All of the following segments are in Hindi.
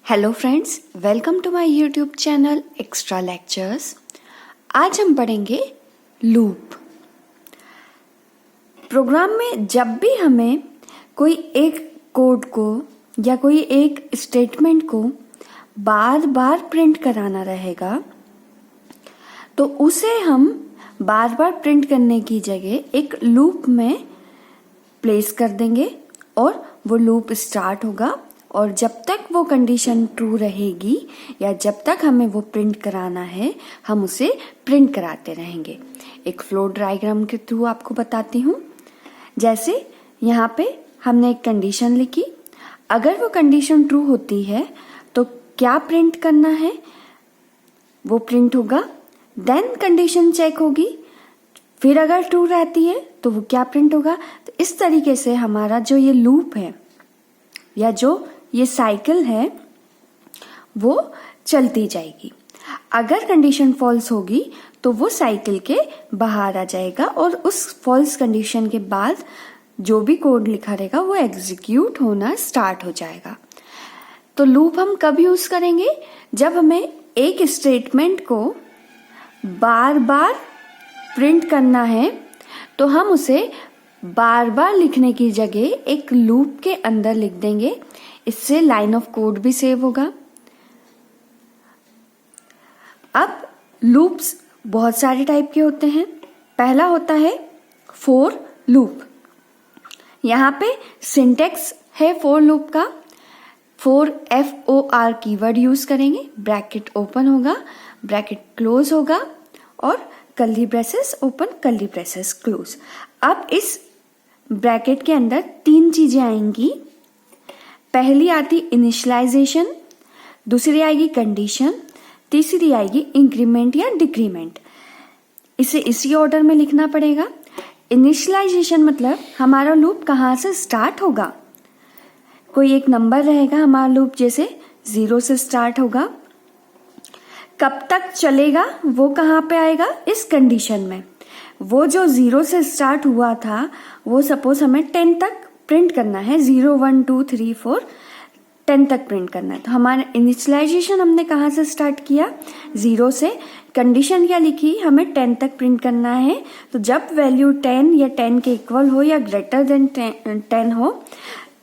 Hello friends, welcome to my YouTube channel extra lectures. आज हम पढ़ेंगे लूप। प्रोग्राम में जब भी हमें कोई एक कोड को या कोई एक स्टेटमेंट को बार बार प्रिंट कराना रहेगा तो उसे हम बार बार प्रिंट करने की जगह एक लूप में प्लेस कर देंगे और वो लूप स्टार्ट होगा और जब तक वो कंडीशन ट्रू रहेगी या जब तक हमें वो प्रिंट कराना है हम उसे प्रिंट कराते रहेंगे। एक फ्लो डायग्राम के थ्रू आपको बताती हूँ। जैसे यहाँ पे हमने एक कंडीशन लिखी, अगर वो कंडीशन ट्रू होती है तो क्या प्रिंट करना है, वो प्रिंट होगा। देन कंडीशन चेक होगी, फिर अगर ट्रू रहती है तो वो क्या प्रिंट होगा। तो इस तरीके से हमारा जो ये लूप है या जो ये साइकिल है वो चलती जाएगी। अगर कंडीशन फॉल्स होगी तो वो साइकिल के बाहर आ जाएगा और उस फॉल्स कंडीशन के बाद जो भी कोड लिखा रहेगा वो एग्जीक्यूट होना स्टार्ट हो जाएगा। तो लूप हम कब यूज करेंगे, जब हमें एक स्टेटमेंट को बार बार प्रिंट करना है तो हम उसे बार बार लिखने की जगह एक लूप के अंदर लिख देंगे। इससे लाइन ऑफ कोड भी सेव होगा। अब लूप्स बहुत सारे टाइप के होते हैं। पहला होता है फॉर लूप। यहाँ पे सिंटेक्स है फॉर लूप का। फॉर FOR कीवर्ड यूज करेंगे, ब्रैकेट ओपन होगा, ब्रैकेट क्लोज होगा और curly braces open, curly braces close. अब इस ब्रैकेट के अंदर तीन चीजें आएंगी। पहली आती इनिशियलाइजेशन, दूसरी आएगी कंडीशन, तीसरी आएगी इंक्रीमेंट या डिक्रीमेंट। इसे इसी ऑर्डर में लिखना पड़ेगा। इनिशियलाइजेशन मतलब हमारा लूप कहाँ से स्टार्ट होगा। कोई एक नंबर रहेगा, हमारा लूप जैसे 0 से स्टार्ट होगा। कब तक चलेगा वो कहाँ पे आएगा, इस कंडीशन में। वो जो 0 से स्टार्ट हुआ था वो सपोज हमें 10 तक प्रिंट करना है। 0 1 2 3 4 10 तक प्रिंट करना है। तो हमारा इनिशियलाइजेशन हमने कहाँ से स्टार्ट किया, 0 से। कंडीशन क्या लिखी, हमें 10 तक प्रिंट करना है। तो जब वैल्यू 10 या 10 के इक्वल हो या ग्रेटर देन 10 हो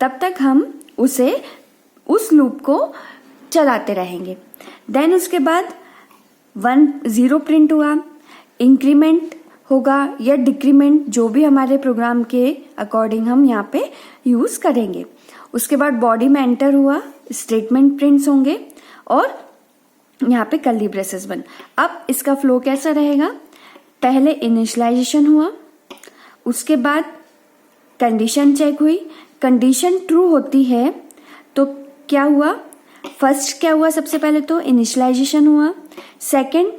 तब तक हम उसे उस लूप को चलाते रहेंगे। देन उसके बाद 0 प्रिंट हुआ, इंक्रीमेंट होगा या डिक्रीमेंट, जो भी हमारे प्रोग्राम के अकॉर्डिंग हम यहाँ पे यूज करेंगे। उसके बाद बॉडी में एंटर हुआ, स्टेटमेंट प्रिंट्स होंगे और यहाँ पे कर्ली ब्रेसेस बन। अब इसका फ्लो कैसा रहेगा, पहले इनिशियलाइजेशन हुआ, उसके बाद कंडीशन चेक हुई। कंडीशन ट्रू होती है तो क्या हुआ, फर्स्ट क्या हुआ, सबसे पहले तो इनिशियलाइजेशन हुआ। सेकंड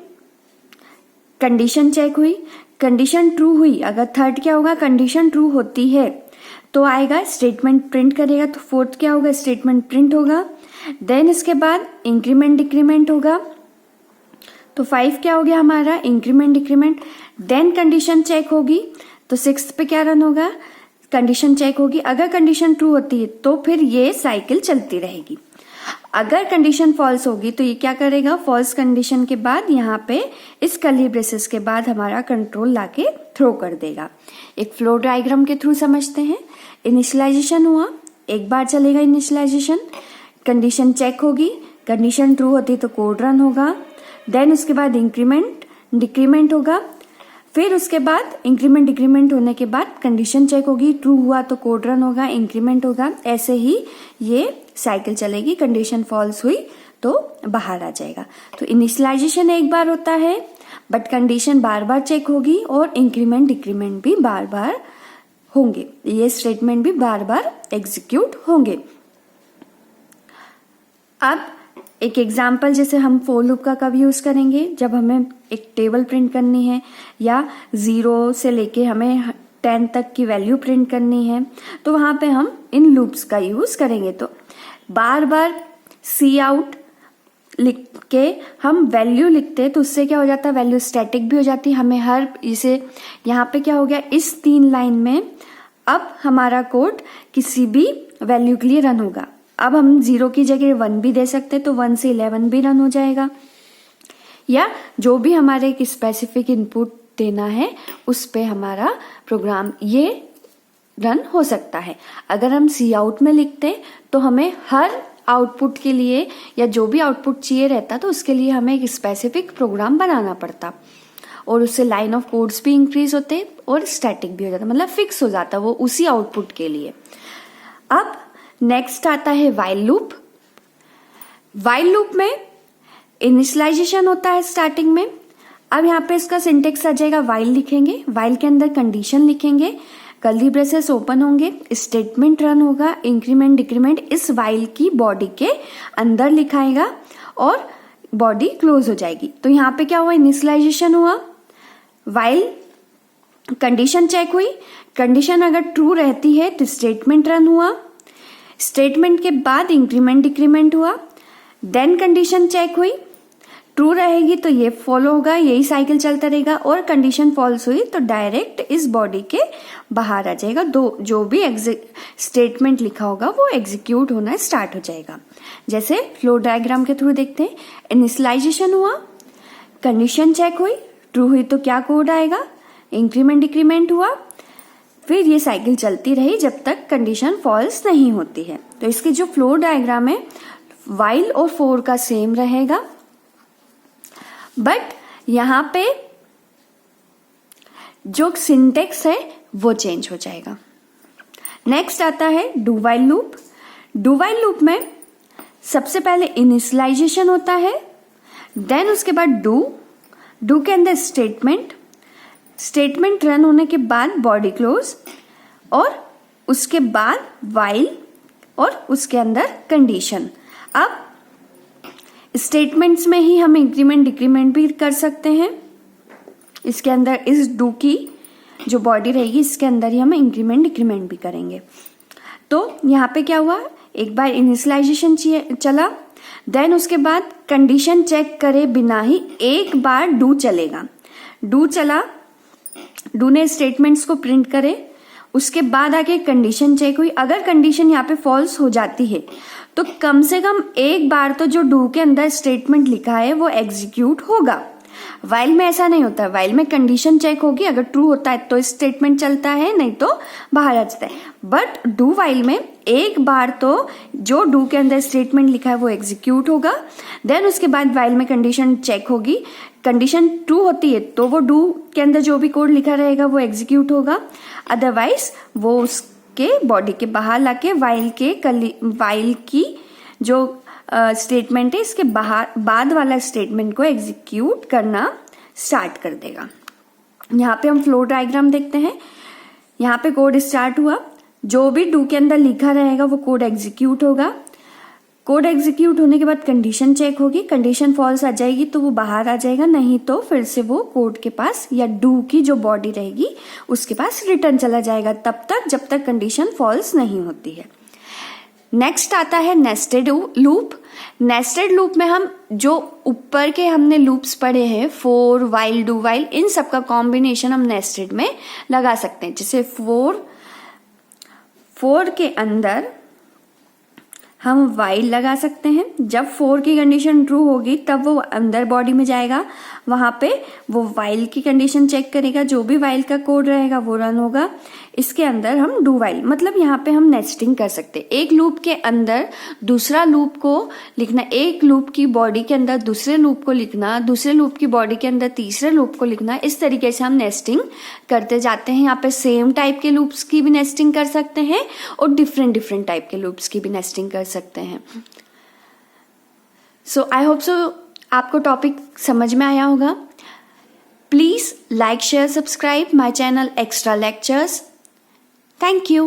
कंडीशन चेक हुई, कंडीशन ट्रू हुई। अगर थर्ड क्या होगा, कंडीशन ट्रू होती है तो आएगा स्टेटमेंट प्रिंट करेगा। तो फोर्थ क्या होगा, स्टेटमेंट प्रिंट होगा। देन इसके बाद इंक्रीमेंट डिक्रीमेंट होगा। तो 5 क्या हो गया हमारा, increment decrement. Then condition check होगी तो 6 पे क्या रन होगा, कंडीशन चेक होगी। अगर कंडीशन ट्रू होती है तो फिर ये साइकिल चलती रहेगी। अगर कंडीशन फॉल्स होगी तो ये क्या करेगा, फॉल्स कंडीशन के बाद यहाँ पे इस कर्ली ब्रेसेस के बाद हमारा कंट्रोल लाके थ्रो कर देगा। एक फ्लो डायग्राम के थ्रू समझते हैं। इनिशियलाइजेशन हुआ, एक बार चलेगा इनिशियलाइजेशन, कंडीशन चेक होगी, कंडीशन ट्रू होती तो कोड रन होगा। देन उसके बाद इंक्रीमेंट डिक्रीमेंट होगा, फिर उसके बाद इंक्रीमेंट डिक्रीमेंट होने के बाद कंडीशन चेक होगी, ट्रू हुआ तो कोड रन होगा, इंक्रीमेंट होगा। ऐसे ही ये साइकिल चलेगी। कंडीशन फॉल्स हुई तो बाहर आ जाएगा। तो इनिशियलाइजेशन एक बार होता है बट कंडीशन बार बार चेक होगी और इंक्रीमेंट डिक्रीमेंट भी बार बार होंगे। ये स्टेटमेंट भी बार बार एग्जीक्यूट होंगे। अब एक एग्जाम्पल, जैसे हम फॉर लूप का कब यूज करेंगे, जब हमें एक टेबल प्रिंट करनी है या 0 से लेके हमें 10 तक की वैल्यू प्रिंट करनी है तो वहां पे हम इन लूप्स का यूज करेंगे। तो बार बार सी आउट लिख के हम वैल्यू लिखते तो उससे क्या हो जाता है, वैल्यू स्टैटिक भी हो जाती है। हमें हर इसे यहाँ पे क्या हो गया, इस 3 लाइन में अब हमारा कोड किसी भी वैल्यू के लिए रन होगा। अब हम 0 की जगह 1 भी दे सकते हैं, तो 1 से 11 भी रन हो जाएगा, या जो भी हमारे एक स्पेसिफिक इनपुट देना है उस पे हमारा प्रोग्राम ये रन हो सकता है। अगर हम सी आउट में लिखते हैं तो हमें हर आउटपुट के लिए या जो भी आउटपुट चाहिए रहता तो उसके लिए हमें एक स्पेसिफिक प्रोग्राम बनाना पड़ता, और उससे लाइन ऑफ कोड्स भी इंक्रीज होते और स्टैटिक भी हो जाता, मतलब फिक्स हो जाता वो उसी आउटपुट के लिए। अब नेक्स्ट आता है व्हाइल लूप। व्हाइल लूप में इनिशियलाइजेशन होता है स्टार्टिंग में। अब यहाँ पे इसका सिंटेक्स आ जाएगा, व्हाइल लिखेंगे, व्हाइल के अंदर कंडीशन लिखेंगे, कर्ली ब्रेसेस ओपन होंगे, स्टेटमेंट रन होगा, इंक्रीमेंट डिक्रीमेंट इस व्हाइल की बॉडी के अंदर लिखाएगा और बॉडी क्लोज हो जाएगी। तो यहाँ पे क्या हुआ, इनिशियलाइजेशन हुआ, व्हाइल कंडीशन चेक हुई, कंडीशन अगर ट्रू रहती है तो स्टेटमेंट रन हुआ, स्टेटमेंट के बाद इंक्रीमेंट डिक्रीमेंट हुआ, देन कंडीशन चेक हुई, ट्रू रहेगी तो ये फॉलो होगा, यही साइकिल चलता रहेगा, और कंडीशन फॉल्स हुई तो डायरेक्ट इस बॉडी के बाहर आ जाएगा, जो भी स्टेटमेंट लिखा होगा वो एग्जीक्यूट होना स्टार्ट हो जाएगा। जैसे फ्लो डायग्राम के थ्रू देखते हैं, इनिशियलाइजेशन हुआ, कंडीशन चेक हुई, ट्रू हुई तो क्या कोड आएगा, इंक्रीमेंट डिक्रीमेंट हुआ, फिर ये साइकिल चलती रही जब तक कंडीशन फॉल्स नहीं होती है। तो इसके जो फ्लो डायग्राम है व्हाइल और फोर का सेम रहेगा, बट यहां पे जो सिंटेक्स है वो चेंज हो जाएगा। नेक्स्ट आता है do while loop. Do while loop में सबसे पहले इनिशियलाइजेशन होता है, देन उसके बाद डू के अंदर स्टेटमेंट रन होने के बाद बॉडी क्लोज, और उसके बाद व्हाइल और उसके अंदर कंडीशन। अब स्टेटमेंट्स में ही हम इंक्रीमेंट डिक्रीमेंट भी कर सकते हैं, इसके अंदर इस डू की जो बॉडी रहेगी इसके अंदर ही हम इंक्रीमेंट डिक्रीमेंट भी करेंगे। तो यहाँ पे क्या हुआ, एक बार इनिशियलाइजेशन चला, देन उसके बाद कंडीशन चेक करे बिना ही एक बार डू चलेगा, डू चला, डू ने स्टेटमेंट्स को प्रिंट करे, उसके बाद आके कंडीशन चेक हुई, अगर कंडीशन यहाँ पे फॉल्स हो जाती है तो कम से कम एक बार तो जो डू के अंदर स्टेटमेंट लिखा है वो एग्जीक्यूट होगा। व्हाइल में ऐसा नहीं होता, व्हाइल में कंडीशन चेक होगी, अगर ट्रू होता है तो स्टेटमेंट चलता है, नहीं तो बाहर आ जाता है। बट डू व्हाइल में एक बार तो जो डू के अंदर स्टेटमेंट लिखा है वो एग्जीक्यूट होगा, देन उसके बाद व्हाइल में कंडीशन चेक होगी, कंडीशन ट्रू होती है तो वो डू के अंदर जो भी कोड लिखा रहेगा वो एग्जीक्यूट होगा, अदरवाइज वो उसके बॉडी के बाहर लाके व्हाइल की जो स्टेटमेंट है इसके बाद वाला स्टेटमेंट को एग्जीक्यूट करना स्टार्ट कर देगा। यहाँ पे हम फ्लो डायग्राम देखते हैं, यहाँ पे कोड स्टार्ट हुआ, जो भी डू के अंदर लिखा रहेगा वो कोड एग्जीक्यूट होगा, कोड एग्जीक्यूट होने के बाद कंडीशन चेक होगी, कंडीशन फॉल्स आ जाएगी तो वो बाहर आ जाएगा, नहीं तो फिर से वो कोड के पास या डू की जो बॉडी रहेगी उसके पास रिटर्न चला जाएगा, तब तक जब तक कंडीशन फॉल्स नहीं होती है। नेक्स्ट आता है नेस्टेड लूप। नेस्टेड लूप में हम जो ऊपर के हमने लूप्स पढ़े हैं, फोर, व्हाइल, डू व्हाइल, इन सब का कॉम्बिनेशन हम नेस्टेड में लगा सकते हैं। जैसे फोर के अंदर हम व्हाइल लगा सकते हैं, जब 4 की कंडीशन ट्रू होगी तब वो अंदर बॉडी में जाएगा, वहां पे वो व्हाइल की कंडीशन चेक करेगा, जो भी व्हाइल का कोड रहेगा वो रन होगा, इसके अंदर हम डू व्हाइल, मतलब यहाँ पे हम नेस्टिंग कर सकते हैं, एक लूप के अंदर दूसरा लूप को लिखना, एक लूप की बॉडी के अंदर दूसरे लूप को लिखना, दूसरे लूप की बॉडी के अंदर तीसरे लूप को लिखना, इस तरीके से हम नेस्टिंग करते जाते हैं। यहाँ पे सेम टाइप के लूप्स की भी नेस्टिंग कर सकते हैं और डिफरेंट टाइप के लूप्स की भी नेस्टिंग कर सकते हैं। सो आई होप सो आपको टॉपिक समझ में आया होगा। Please like, share, subscribe my channel extra lectures. Thank you.